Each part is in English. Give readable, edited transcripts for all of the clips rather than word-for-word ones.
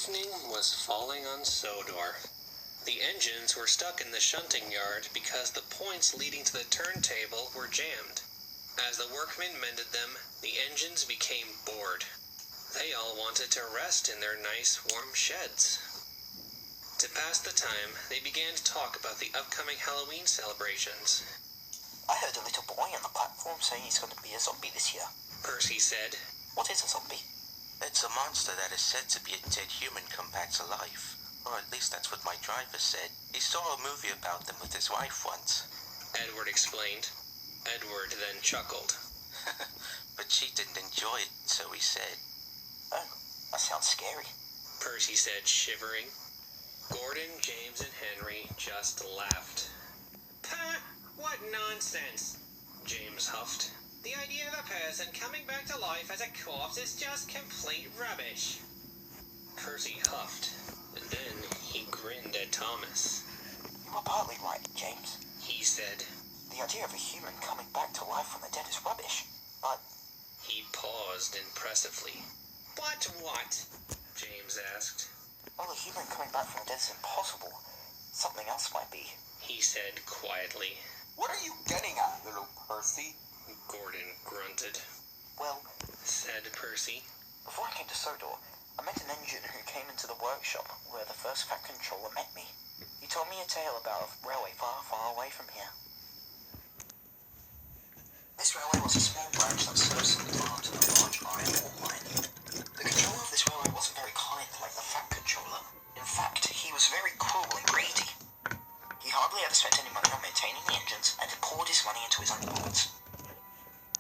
Evening was falling on Sodor. The engines were stuck in the shunting yard because the points leading to the turntable were jammed. As the workmen mended them, the engines became bored. They all wanted to rest in their nice, warm sheds. To pass the time, they began to talk about the upcoming Halloween celebrations. I heard a little boy on the platform say he's going to be a zombie this year. Percy said. What is a zombie? It's a monster that is said to be a dead human come back to life. Or at least that's what my driver said. He saw a movie about them with his wife once. Edward explained. Edward then chuckled. But she didn't enjoy it, so he said. Oh, that sounds scary. Percy said, shivering. Gordon, James, and Henry just laughed. Pah! What nonsense! James huffed. The idea of a person coming back to life as a corpse is just complete rubbish. Percy huffed, and then he grinned at Thomas. You are partly right, James, he said. The idea of a human coming back to life from the dead is rubbish, but... He paused impressively. But what? James asked. Well, a human coming back from the dead is impossible. Something else might be, he said quietly. What are you getting at, little Percy? Gordon grunted. Well, said Percy. Before I came to Sodor, I met an engine who came into the workshop where the first Fat Controller met me. He told me a tale about a railway far, far away from here. This railway was a small branch that served some farm to the large iron ore mine. The controller of this railway wasn't very kind like the Fat Controller. In fact, he was very cruel and greedy. He hardly ever spent any money on maintaining the engines, and he poured his money into his own pockets.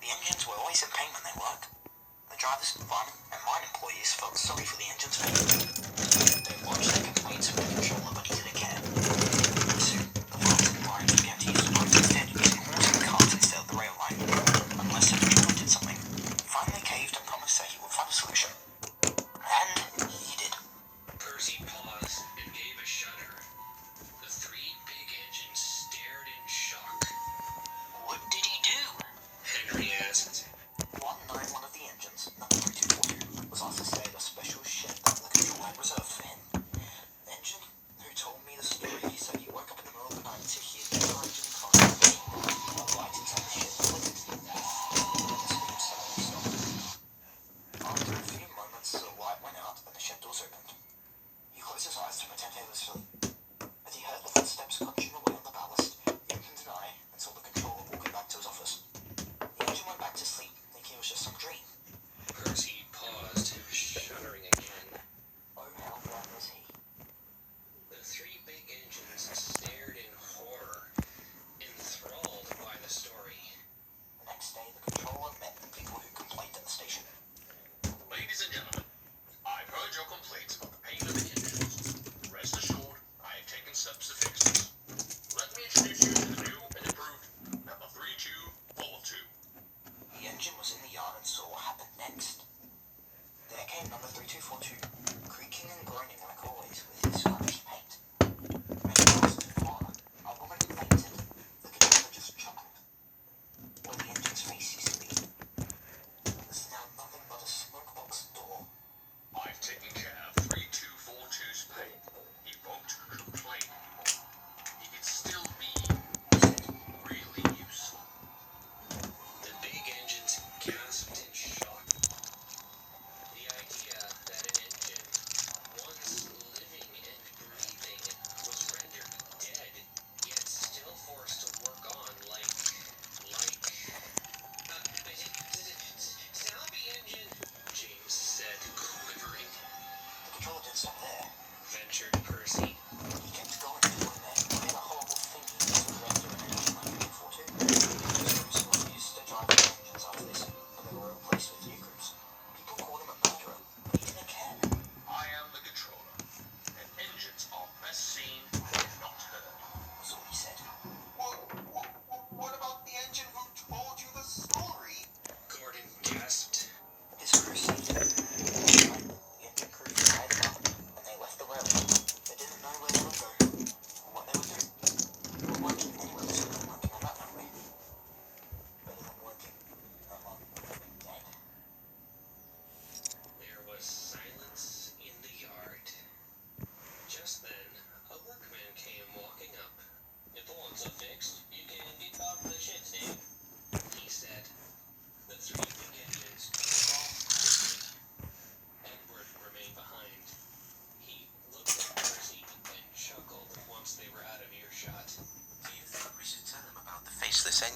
The engines were always in pain when they worked. The drivers, firemen, and mine employees felt sorry for the engines' pain. They lodged their complaints with the controller, but he didn't care. Soon, the farmers and mine began to use the pipes instead, using horses and carts instead of the rail line. Unless the controller did something, he finally caved and promised that he would find a solution. And he did. Percy paused and gave a shudder. The three big engines stared in shock. What did he do? Henry asked. One night, one of the engines, number 3242, was asked to stay at a special shed that the controller had reserved for him. The engine who told me the story, he said he woke up in the middle of the night to hear the engine cars a light inside the shed flickered. Then the scream suddenly stopped. After a few moments, the light went out and the shed doors opened. He closed his eyes to pretend he was asleep. As he heard the footsteps crunching away on the ballast, he opened an eye and saw the controller walking back to his office. The engine went back to sleep, thinking it was just some dream. Percy paused, shuddering again. Oh, how glad was he? The three big engines stared in horror, enthralled by the story. The next day, the controller met the people who complained at the station. Ladies and gentlemen, I've heard your complaints about the pain of the engines. Rest assured, I have taken steps to fix this. Let me introduce you to the new and improved number 3242. The engine was in the yard and saw what happened next. There came number 3242, creaking and groaning like always with his scratched paint. When he passed in horror, a woman fainted. The controller just chuckled. When the engine's face ceased to beat, there's now nothing but a smokebox door. I've taken care of 3242's pain. He won't complain anymore. He can still be really useful. The big engines gasped in shock. The idea that an engine, once living and breathing, was rendered dead, yet still forced to work on like... zombie engine, James said, quivering. The controller didn't stop there. Ventured Percy. He kept going to one end, and did a horrible thing he used to render an engine like 342. Crews were used to drive the engines after this, but they were replaced with new crews. People called him a murderer, but he didn't care. I am the controller, and engines are best seen when not heard. Was all he said. What about the engine who told you the story? Gordon gasped. His crew saved him. The engine crew tied him up, and they left the railway. They didn't know where they would go.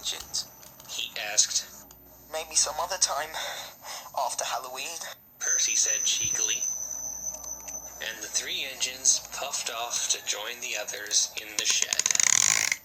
agent? he asked. Maybe some other time. After Halloween. Percy said cheekily. And the three engines puffed off to join the others in the shed.